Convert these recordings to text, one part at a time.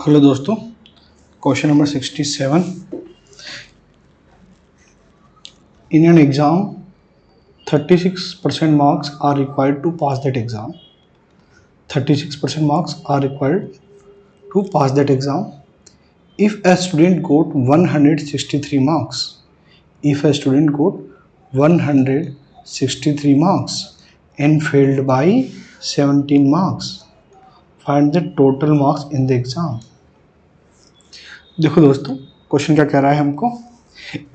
Hello दोस्तों, question number 67। In an exam, 36% marks are required to pass that exam. 36% marks are required to pass that exam. If a student got 163 marks, if a student got 163 marks and failed by 17 marks, find the total marks in the exam. देखो दोस्तों, question क्या कह रहा है हमको।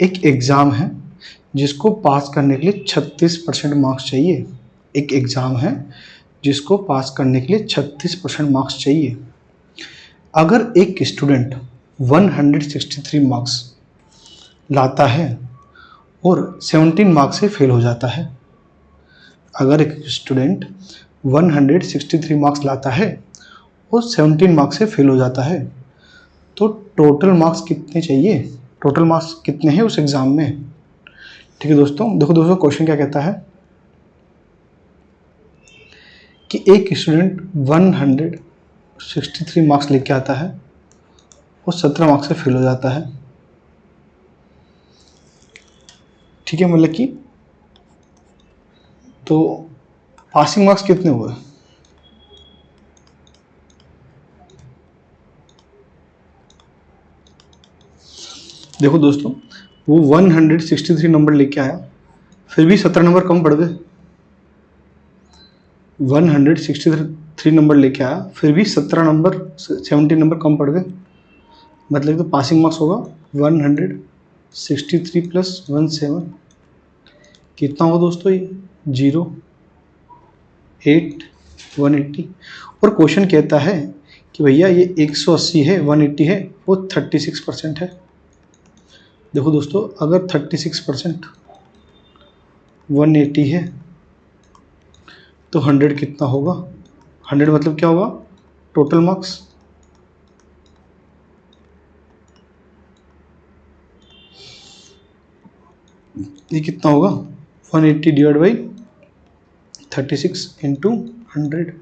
एक exam है जिसको पास करने के लिए 36% मार्क्स चाहिए। एक एग्ज़ाम है जिसको पास करने के लिए 36% मार्क्स चाहिए। अगर एक स्टूडेंट 163 मार्क्स लाता है और 17 मार्क्स से फेल हो जाता है, अगर एक स्टूडेंट 163 मार्क्स लाता है और 17 मार्क्स से फेल हो जाता है, तो टोटल मार्क्स कितने चाहिए, टोटल मार्क्स कितने हैं उस एग्ज़ाम में। ठीक है दोस्तों, देखो दोस्तों, क्वेश्चन क्या कहता है कि एक स्टूडेंट 163 मार्क्स लेके आता है और 17 मार्क्स से फेल हो जाता है। ठीक है, मतलब कि तो पासिंग मार्क्स कितने हुए। देखो दोस्तों, वो 163 नंबर लेके आया, फिर भी 17 नंबर कम पड़ गए। 163 नंबर लेके आया, फिर भी 17 नंबर कम पड़ गए। मतलब तो पासिंग मार्क्स होगा 163 प्लस 17 कितना होगा दोस्तों, ये 0, 8, 180। और क्वेश्चन कहता है कि भैया ये 180 है, 180 है, वो 36% है। देखो दोस्तों, अगर 36% 180 है तो 100 कितना होगा। 100 मतलब क्या होगा, टोटल मार्क्स। ये कितना होगा, 180 डिवाइड बाई 36 इंटू 100।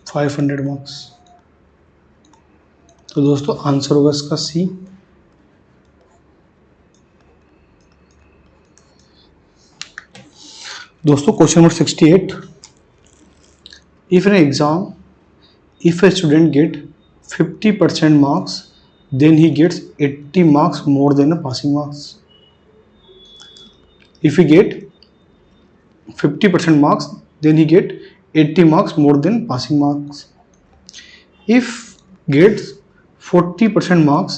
$500 मार्क्स। तो दोस्तों आंसर होगा इसका सी। दोस्तों question number 68। If an exam, if a student get 50% marks, then he gets 80 marks more than a passing marks. If he get 50% marks, then he get 80 marks more than passing marks. If gets 40% marks,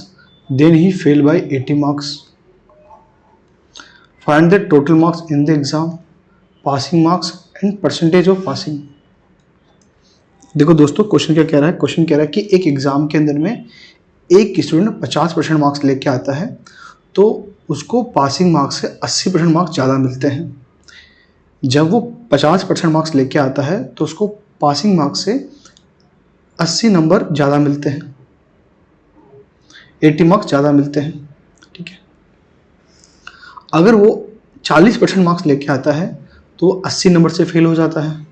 then he fail by 80 marks. Find the total marks in the exam, passing marks and percentage of passing. देखो दोस्तों, question क्या कह रहा है। Question कह रहा है कि एक एग्जाम के अंदर में एक स्टूडेंट 50% मार्क्स लेके आता है तो उसको पासिंग मार्क्स से 80% मार्क्स ज़्यादा मिलते हैं। जब वो 50% मार्क्स लेके आता है तो उसको पासिंग मार्क्स से 80 नंबर ज़्यादा मिलते हैं, 80 मार्क्स ज़्यादा मिलते हैं। ठीक है, अगर वो 40% मार्क्स लेके आता है तो 80 नंबर से फेल हो जाता है।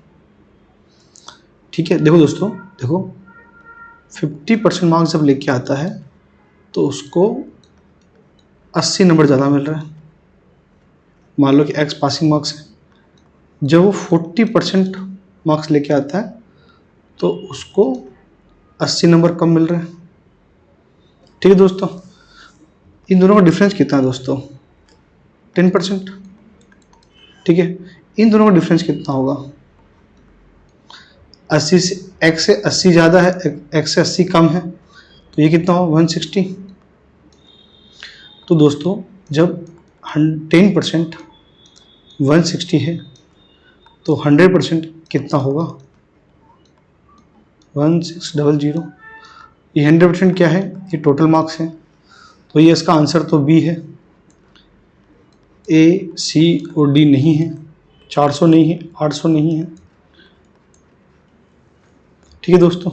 ठीक है, देखो दोस्तों, देखो 50% मार्क्स जब लेके आता है तो उसको 80 नंबर ज़्यादा मिल रहा है। मान लो कि एक्स पासिंग मार्क्स है। जब वो 40% मार्क्स लेके आता है तो उसको 80 नंबर कम मिल रहे हैं। ठीक है दोस्तों, इन दोनों का डिफरेंस कितना है दोस्तों, 10%। ठीक है, इन दोनों का डिफरेंस कितना होगा, 80 से एक्स से 80 ज़्यादा है, एक्स से 80 कम है, तो ये कितना होगा 160। तो दोस्तों जब 10% 160 है तो 100% कितना होगा 1600। ये 100% क्या है, ये टोटल मार्क्स है, तो ये इसका आंसर तो बी है। ए, सी और डी नहीं है, 400 नहीं है, 800 नहीं है। ठीक है दोस्तों,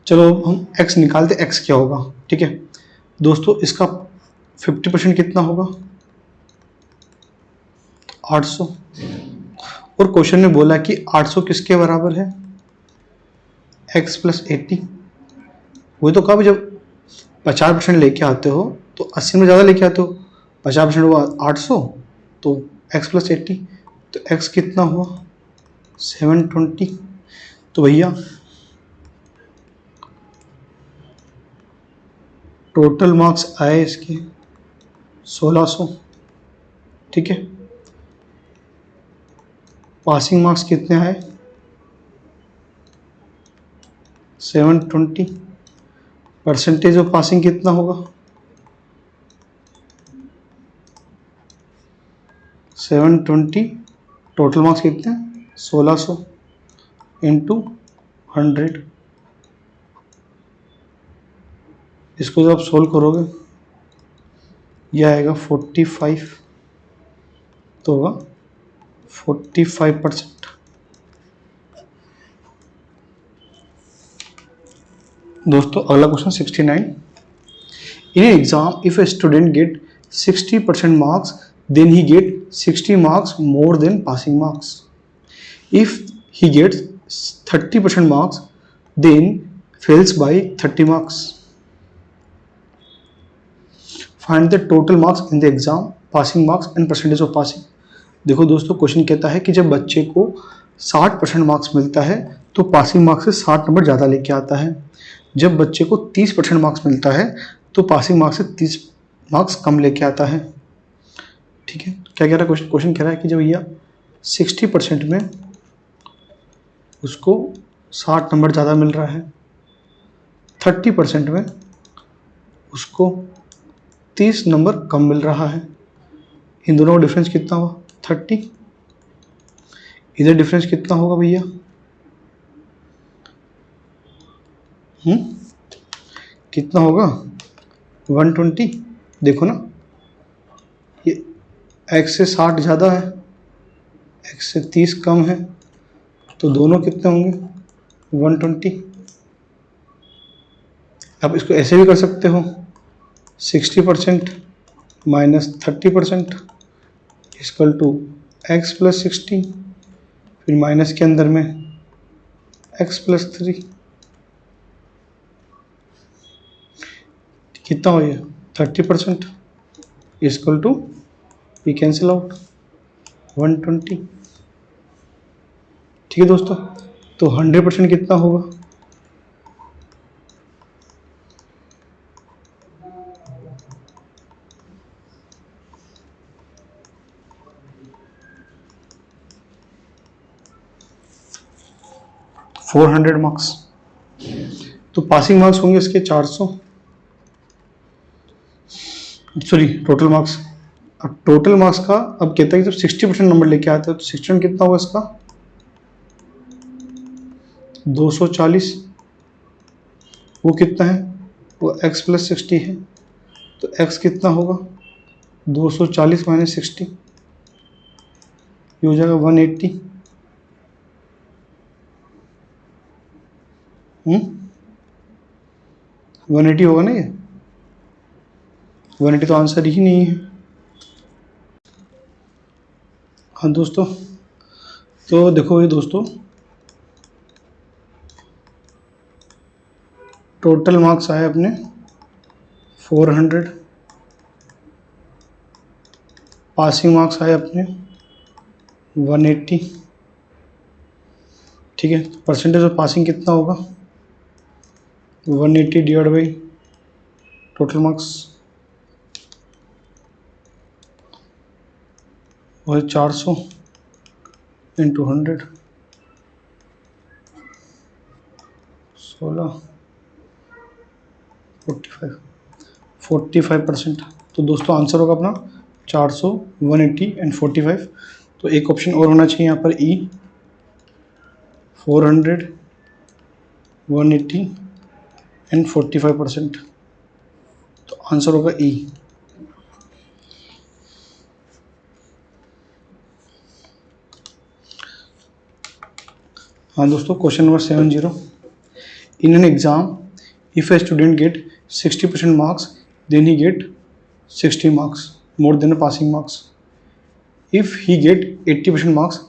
चलो हम x निकालते, x क्या होगा। ठीक है दोस्तों, इसका 50% कितना होगा, 800। और क्वेश्चन में बोला कि 800 किसके बराबर है, x प्लस 80। वही तो कहा भी, जब 50% लेके आते हो तो 80 में ज़्यादा लेके आते हो, 50% हुआ 800, तो x प्लस 80, तो x कितना हुआ 720। तो भैया टोटल मार्क्स आए इसके 1600। ठीक है, पासिंग मार्क्स कितने आए 720। परसेंटेज ऑफ पासिंग कितना होगा 720, टोटल मार्क्स कितने 1600 इंटू 100। इसको जब आप सोल्व करोगे यह आएगा 45, तो होगा 45%। दोस्तों अगला question 69। In exam if a student get 60% marks then he get 60 marks more than passing marks. If he gets 30% marks then fails by 30 marks. Find the total marks in the exam, passing marks and percentage of passing. देखो दोस्तों question कहता है कि जब बच्चे को 60% marks मिलता है तो पासिंग मार्क्स से 60 नंबर ज़्यादा लेके आता है। जब बच्चे को 30% मार्क्स मिलता है तो पासिंग मार्क्स से 30 मार्क्स कम लेके आता है। ठीक है, क्या कह रहा है क्वेश्चन, क्वेश्चन कह रहा है कि जब भैया 60% में उसको 60 नंबर ज़्यादा मिल रहा है, 30% में उसको 30 नंबर कम मिल रहा है, इन दोनों का डिफरेंस कितना हुआ 30। इधर डिफरेंस कितना होगा भैया, कितना होगा 120। देखो ना, ये x से 60 ज़्यादा है, x से 30 कम है, तो दोनों कितने होंगे 120। आप इसको ऐसे भी कर सकते हो, 60% minus 30% equal to x plus 60, फिर माइनस के अंदर में x प्लस 3, कितना हो गया 30% इक्वल टू, ये कैंसिल आउट 120। ठीक है दोस्तों, तो 100% कितना होगा 400 मार्क्स। तो पासिंग मार्क्स होंगे इसके 400, सॉरी टोटल मार्क्स। अब टोटल मार्क्स का अब कहता है कि जब 60% नंबर लेके आते हैं तो 60% कितना होगा इसका 240। वो कितना है, वो x प्लस 60 है, तो x कितना होगा 240 माइनस 60, ये हो जाएगा 180। 180 होगा ना, ये 180 तो आंसर ही नहीं है। हाँ दोस्तों, तो देखो ये दोस्तों टोटल मार्क्स आए अपने 400, पासिंग मार्क्स आए अपने 180। ठीक है, परसेंटेज ऑफ पासिंग कितना होगा 180 डिवाइड बाई टोटल मार्क्स, वही 400 इंटू 100, 16 45%। तो दोस्तों आंसर होगा अपना 400, 180 एंड 45। तो एक ऑप्शन और होना चाहिए यहाँ पर ई, 400, 180 एंड 45%। तो आंसर होगा ई। हाँ दोस्तों, question number 70। In an exam if a student get 60% marks then he get 60 marks more than passing marks. If he get 80% marks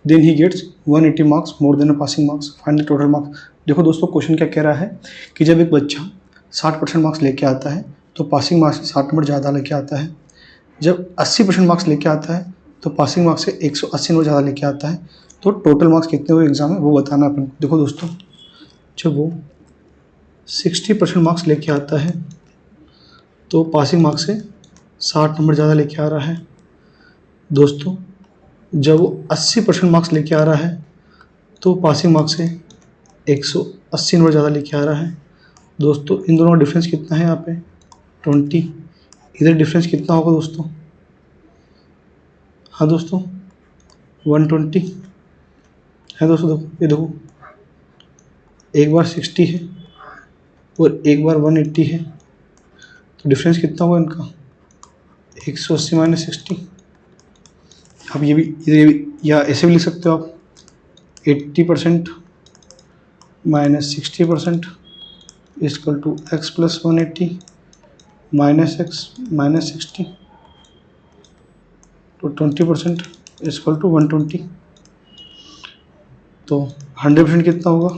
then he gets 180 marks more than a passing marks, find the total marks. देखो दोस्तों question क्या कह रहा है कि जब एक बच्चा 60% मार्क्स लेके आता है तो पासिंग मार्क्स से 60 नंबर ज़्यादा लेके आता है, जब 80% मार्क्स लेके आता है तो पासिंग मार्क्स से 180 नंबर ज़्यादा लेके आता है, तो टोटल मार्क्स कितने हुए एग्जाम में वो बताना अपन। देखो दोस्तों जब वो 60% मार्क्स लेके आता है तो पासिंग मार्क्स से 60 नंबर ज़्यादा लेके आ रहा है। दोस्तों जब वो 80% मार्क्स लेके आ रहा है तो पासिंग मार्क्स से 180 नंबर ज़्यादा लेके आ रहा है। दोस्तों इन दोनों का डिफरेंस कितना है यहाँ पे 20, इधर डिफरेंस कितना होगा दोस्तों, हाँ दोस्तों 120 है। दोस्तों देखो ये देखो, एक बार 60 है और एक बार 180 है, तो डिफरेंस कितना होगा इनका 180 माइनस 60। आप ये भी या ऐसे भी लिख सकते हो आप 80% minus 60% equal to x plus 180 minus x minus 60, तो 20% इक्वल टू 120। तो 100% कितना होगा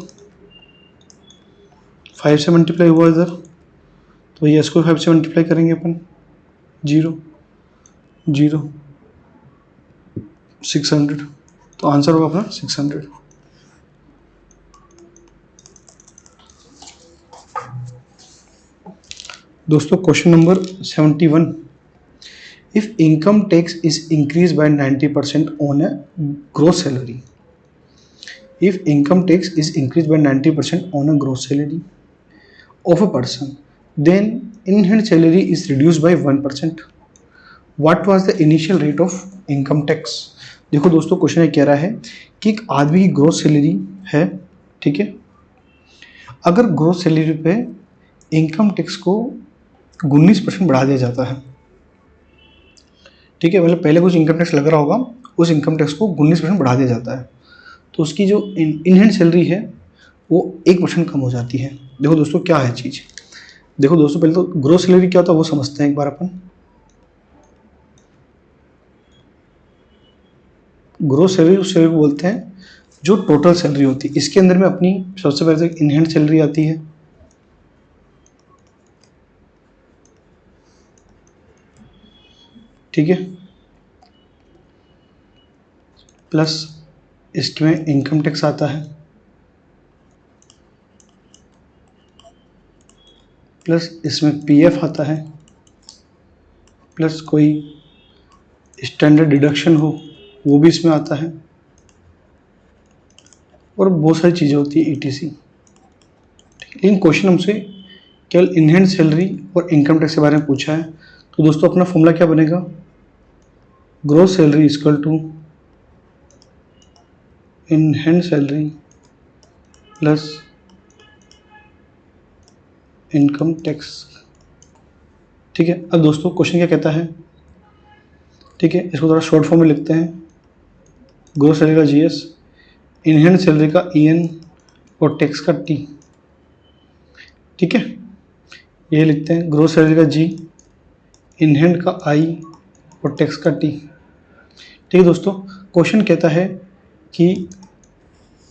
5 से मल्टीप्लाई हुआ इधर, तो ये इसको 5 से मल्टीप्लाई करेंगे अपन 0 0 600, तो आंसर होगा अपना 600। दोस्तों question number 71, if income tax is increase by 90% on a gross salary, if income tax is increased by 90% on a gross salary of a person, then in hand salary is reduced by 1%. What was the initial rate of income tax? देखो दोस्तों question ये कह रहा है कि एक आदमी की ग्रोस सैलरी है, ठीक है, अगर ग्रोस सैलरी पे इनकम टैक्स को 19% बढ़ा दिया जाता है, ठीक है, मतलब पहले कुछ इनकम टैक्स लग रहा होगा, उस इनकम टैक्स को 19% बढ़ा दिया जाता है, तो उसकी जो इन हैंड सैलरी है वो 1% कम हो जाती है। देखो दोस्तों क्या है चीज़, देखो दोस्तों पहले तो ग्रोस सैलरी क्या होता है वो समझते हैं एक बार अपन। ग्रोस सैलरी उस सैलरी को बोलते हैं जो टोटल सैलरी होती है, इसके अंदर में अपनी सबसे पहले इन हैंड सैलरी आती है, ठीक है, प्लस इसमें इनकम टैक्स आता है, प्लस इसमें पीएफ आता है, प्लस कोई स्टैंडर्ड डिडक्शन हो वो भी इसमें आता है, और बहुत सारी चीज़ें होती है ईटीसी। लेकिन क्वेश्चन हमसे केवल इन हैंड सैलरी और इनकम टैक्स के बारे में पूछा है, तो दोस्तों अपना फॉर्मूला क्या बनेगा, gross salary equal to in hand salary plus income tax, ठीक है। अब दोस्तों क्वेश्चन क्या कहता है, ठीक है, इसको थोड़ा शॉर्ट फॉर्म में लिखते हैं, ग्रोस सैलरी का जीएस, इन हैंड सैलरी का ईएन और टैक्स का टी, ठीक है, ये लिखते हैं ग्रोस सैलरी का जी, इन हैंड का आई और टैक्स का टी, ठीक है। दोस्तों क्वेश्चन कहता है कि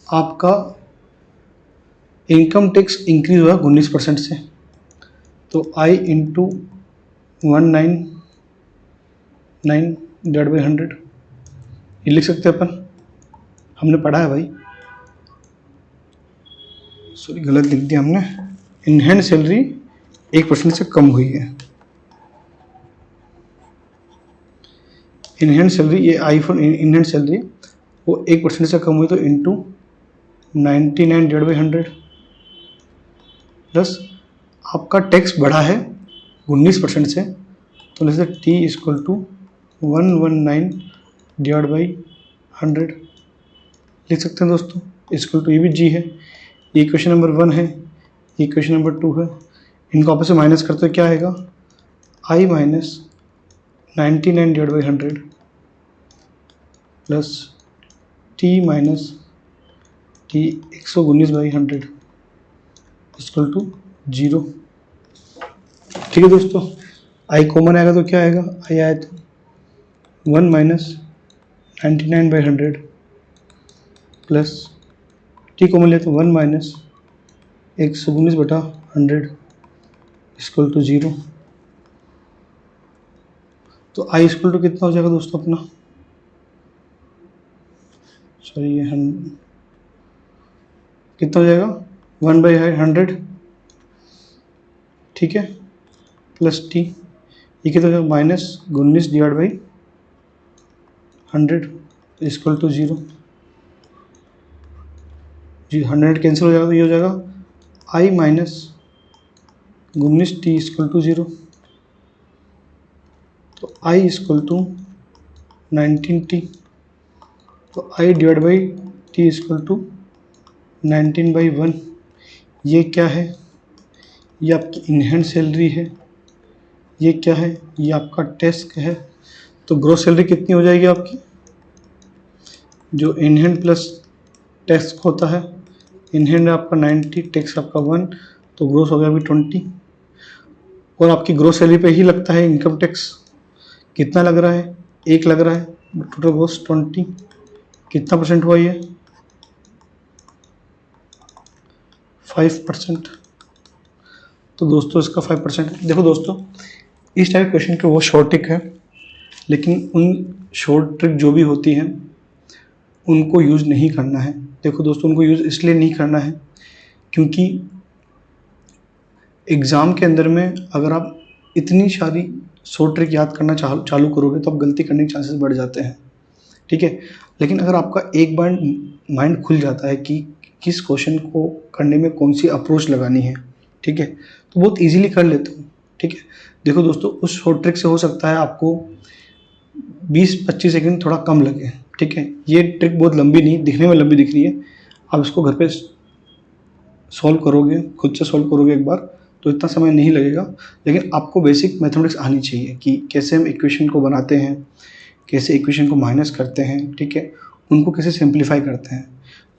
आपका इनकम टैक्स इंक्रीज हुआ 19% से, तो आई इंटू 199/100 ये लिख सकते हैं अपन, हमने पढ़ा है भाई, सॉरी गलत लिख दिया हमने, इन हैंड सैलरी 1% से कम हुई है, इन हैंड सैलरी ये I for in hand salary वो 1% से कम हुई, तो इंटू 99/100 प्लस आपका टैक्स बढ़ा है 19% से, तो जैसे टी इक्वल टू 119/100 लिख सकते हैं दोस्तों, इक्वल टू ये भी जी है, ये क्वेश्चन नंबर 1 है, ये क्वेश्चन नंबर 2 है, इनको आपस में माइनस करते क्या आएगा, I minus 99/100 plus T minus T 119/100 equal to 0, ठीक है दोस्तों। आई कॉमन आएगा तो क्या आएगा, आई आया तो 1 माइनस 99/100 प्लस टी को मिले तो 1 माइनस 119/100 इक्वल टू 0। तो आई इक्वल टू कितना हो जाएगा दोस्तों अपना, सॉरी ये कितना हो जाएगा 1/100, ठीक है, प्लस टी, ये कितना हो जाएगा -19/100 इक्वल टू 0 जी। 100 कैंसिल हो जाएगा तो ये हो जाएगा आई माइनस 19t इक्वल टू 0। तो आई इक्वल टू 19t, तो I divide by t equal to 19/1। ये क्या है, ये आपकी इनहैंड सैलरी है, ये क्या है, ये आपका टैक्स है। तो ग्रॉस सैलरी कितनी हो जाएगी आपकी, जो इनहैंड प्लस टैक्स होता है, इनहैंड आपका 90, टैक्स आपका 1, तो ग्रोस हो गया अभी 20। और आपकी ग्रोस सैलरी पे ही लगता है इनकम टैक्स, कितना लग रहा है, 1 लग रहा है, टोटल ग्रोस 20, कितना परसेंट हुआ ये, 5%। तो दोस्तों इसका 5%। देखो दोस्तों इस टाइप क्वेश्चन के वो शॉर्ट ट्रिक है, लेकिन उन शॉर्ट ट्रिक जो भी होती हैं उनको यूज़ नहीं करना है। देखो दोस्तों उनको यूज़ इसलिए नहीं करना है क्योंकि एग्ज़ाम के अंदर में अगर आप इतनी सारी शॉर्ट ट्रिक याद करना चालू करोगे तो आप गलती करने के चांसेस बढ़ जाते हैं, ठीक है। लेकिन अगर आपका एक बार माइंड खुल जाता है कि किस क्वेश्चन को करने में कौन सी अप्रोच लगानी है, ठीक है, तो बहुत इजीली कर लेते हो, ठीक है। देखो दोस्तों उस शॉर्ट ट्रिक से हो सकता है आपको 20-25 सेकंड थोड़ा कम लगे, ठीक है। ये ट्रिक बहुत लंबी नहीं, दिखने में लंबी दिख रही है, आप इसको घर पे सॉल्व करोगे, खुद से सॉल्व करोगे एक बार तो इतना समय नहीं लगेगा। लेकिन आपको बेसिक मैथमेटिक्स आनी चाहिए कि कैसे हम इक्वेशन को बनाते हैं, कैसे इक्वेशन को माइनस करते हैं, ठीक है, उनको कैसे सिंप्लीफाई करते हैं,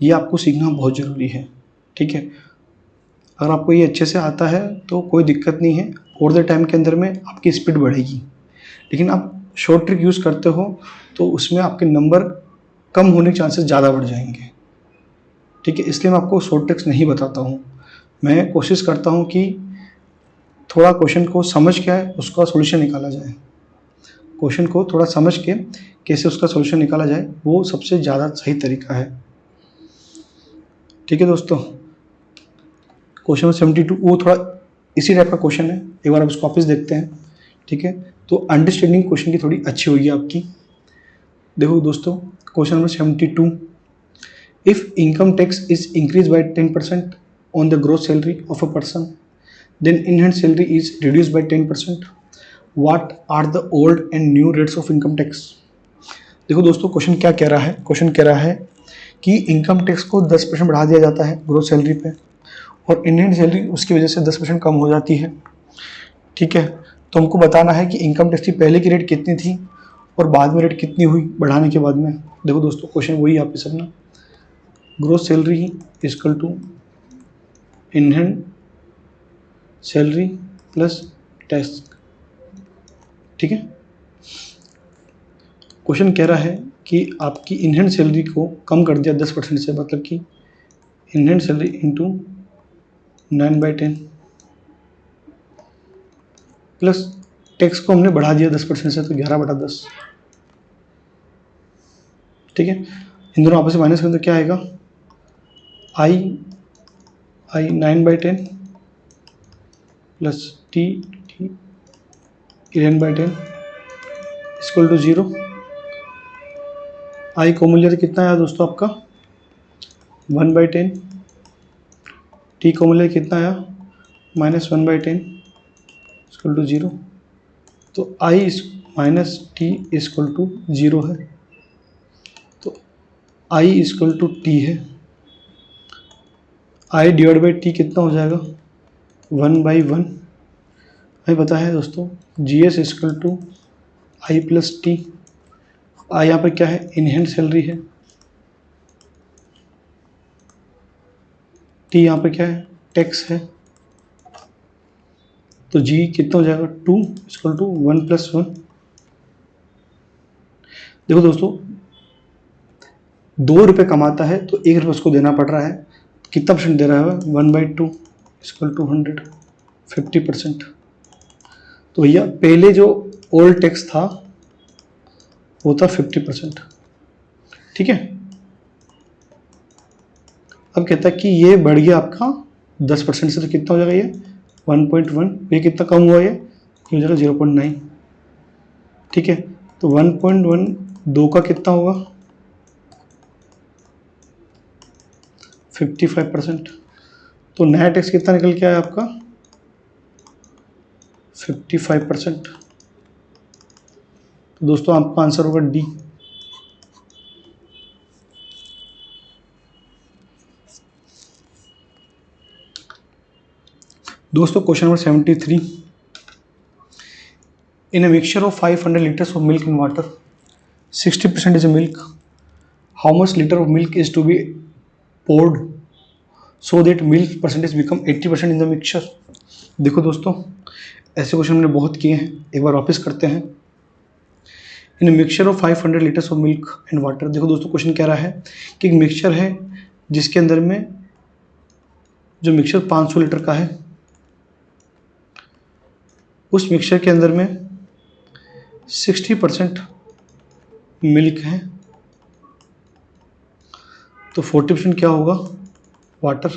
ये आपको सीखना बहुत ज़रूरी है, ठीक है। अगर आपको ये अच्छे से आता है तो कोई दिक्कत नहीं है, ओवर द टाइम के अंदर में आपकी स्पीड बढ़ेगी। लेकिन आप शॉर्ट ट्रिक यूज़ करते हो तो उसमें आपके नंबर कम होने के चांसेस ज़्यादा बढ़ जाएंगे, ठीक है। इसलिए मैं आपको शॉर्ट ट्रिक्स नहीं बताता हूँ, मैं कोशिश करता हूँ कि थोड़ा क्वेश्चन को समझ के उसका सॉल्यूशन निकाला जाए, क्वेश्चन को थोड़ा समझ के कैसे उसका सॉल्यूशन निकाला जाए, वो सबसे ज़्यादा सही तरीका है, ठीक है दोस्तों। क्वेश्चन 72 वो थोड़ा इसी टाइप का क्वेश्चन है, एक बार आप उसको वापस देखते हैं, ठीक है, तो अंडरस्टैंडिंग क्वेश्चन की थोड़ी अच्छी होगी आपकी। देखो दोस्तों question number 72, if income tax is increase by 10% on the gross salary of a person, then in-hand salary is reduced by 10%. What are the old and new rates of income tax? देखो दोस्तों question क्या कह रहा है, question कह रहा है कि इनकम टैक्स को 10% बढ़ा दिया जाता है ग्रोस सैलरी पे और इन-हैंड सैलरी उसकी वजह से 10% कम हो जाती है, ठीक है। तो हमको बताना है कि इनकम टैक्स की पहले की रेट कितनी थी और बाद में रेट कितनी हुई बढ़ाने के बाद में। देखो दोस्तों क्वेश्चन वही आप समझना, gross salary equal to in hand salary plus tax, ठीक है। क्वेश्चन कह रहा है कि आपकी इन-हैंड सैलरी को कम कर दिया 10% से, मतलब कि in-hand salary into 9/10 plus tax को हमने बढ़ा दिया 10% से तो 11/10, ठीक है। इन दोनों आपस में माइनस करें तो क्या आएगा, आई 9/10 प्लस टी 11/10 इक्वल टू 0। आई को मूल्य तो कितना आया दोस्तों आपका 1/10, टी को मूल्य कितना आया -1/10 इक्वल टू 0। तो I minus t equal to 0 है, तो आई इक्वल टू टी है, आई डिवाइड बाई टी कितना हो जाएगा 1/1। हमें पता है दोस्तों GS equal to I plus T, I यहाँ पर क्या है इन-हैंड सैलरी है, टी यहाँ पर क्या है टैक्स है, तो जी कितना हो जाएगा 2 इक्वल टू 1 + 1, देखो दोस्तों, 2 रुपये कमाता है तो 1 रुपये उसको देना पड़ रहा है। कितना परसेंट दे रहा है? 1/2 इक्वल टू 100, 50%। तो भैया पहले जो ओल्ड टैक्स था वो था 50%, ठीक है। अब कहता है कि ये बढ़ गया आपका 10% से, तो कितना हो जाएगा ये 1.1। ये कितना कम हुआ, ये हो जाएगा 0.9, ठीक है। तो 1.1 2 का कितना होगा 55%। तो नया टैक्स कितना निकल के आया आपका 55%। तो दोस्तों आपका आंसर होगा डी। दोस्तों question number 73, in a mixture of 500 liters of milk and water, 60% is milk, how much liter of milk is to be poured so that milk percentage become 80% in the mixture। देखो दोस्तों, ऐसे question हमने बहुत किए हैं, एक बार वापस करते हैं। इन mixture of 500 litres of milk and water. देखो दोस्तों क्वेश्चन कह रहा है कि एक मिक्सचर है जिसके अंदर में जो मिक्सचर 500 लीटर का है, उस मिक्सचर के अंदर में 60% मिल्क है, तो 40% क्या होगा वाटर,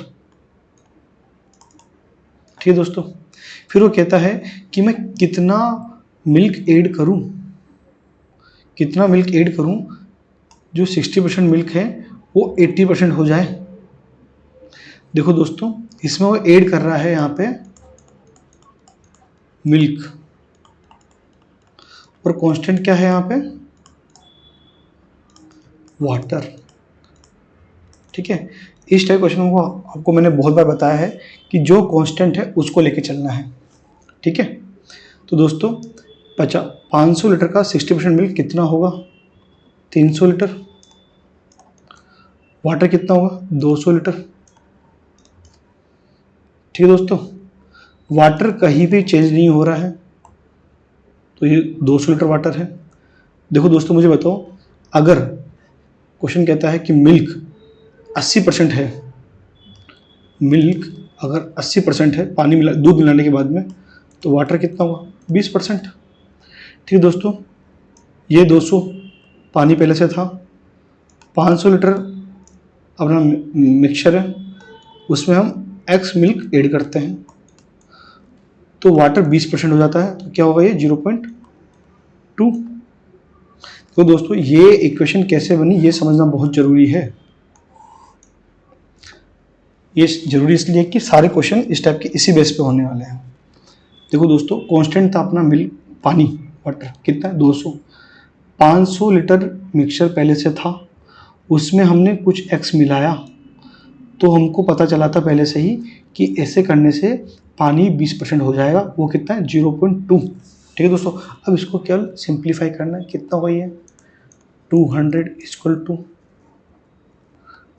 ठीक है दोस्तों। फिर वो कहता है कि मैं कितना मिल्क ऐड करूं, कितना मिल्क ऐड करूं जो 60% मिल्क है वो 80% हो जाए। देखो दोस्तों, इसमें वो ऐड कर रहा है यहाँ पे मिल्क, और कांस्टेंट क्या है यहाँ पे वाटर, ठीक है। इस टाइप क्वेश्चन को आपको मैंने बहुत बार बताया है कि जो कांस्टेंट है उसको लेके चलना है, ठीक है। तो दोस्तों 500 लीटर का 60% मिल्क कितना होगा 300 लीटर, वाटर कितना होगा 200 लीटर, ठीक है दोस्तों। वाटर कहीं भी चेंज नहीं हो रहा है, तो ये 200 लीटर वाटर है। देखो दोस्तों मुझे बताओ, अगर क्वेश्चन कहता है कि मिल्क 80% है, मिल्क अगर 80% है पानी मिला दूध मिलाने के बाद में, तो वाटर कितना होगा 20%, ठीक है दोस्तों। ये 200 पानी पहले से था, 500 लीटर अपना मिक्सचर है, उसमें हम एक्स मिल्क ऐड करते हैं तो वाटर 20% हो जाता है, तो क्या होगा ये 0.2। तो दोस्तों ये इक्वेशन कैसे बनी ये समझना बहुत जरूरी है। ये जरूरी इसलिए कि सारे क्वेश्चन इस टाइप के इसी बेस पे होने वाले हैं। देखो दोस्तों, कांस्टेंट था अपना मिल्क पानी वाटर कितना 200, 500 लीटर मिक्सचर पहले से था, उसमें हमने कुछ एक्स मिलाया, तो हमको पता चला था पहले से ही कि ऐसे करने से पानी 20% हो जाएगा, वो कितना है 0.2, ठीक है दोस्तों। अब इसको केवल सिंप्लीफाई करना है, कितना होगा ये 200 इक्वल टू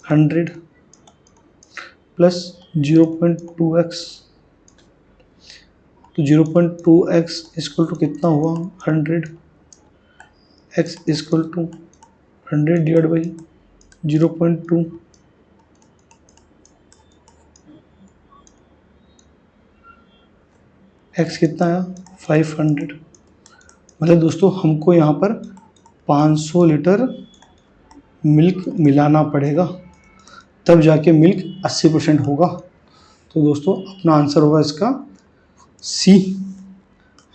100 प्लस 0.2x, तो 0.2x इक्वल टू कितना हुआ 100, x equal to 100 divide by 0.2, x कितना आया 500। मतलब दोस्तों हमको यहाँ पर 500 लीटर मिल्क मिलाना पड़ेगा, तब जाके मिल्क 80% होगा। तो दोस्तों अपना आंसर होगा इसका सी,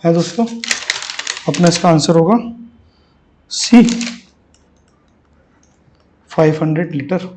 है दोस्तों, अपना इसका आंसर होगा सी 500 लीटर।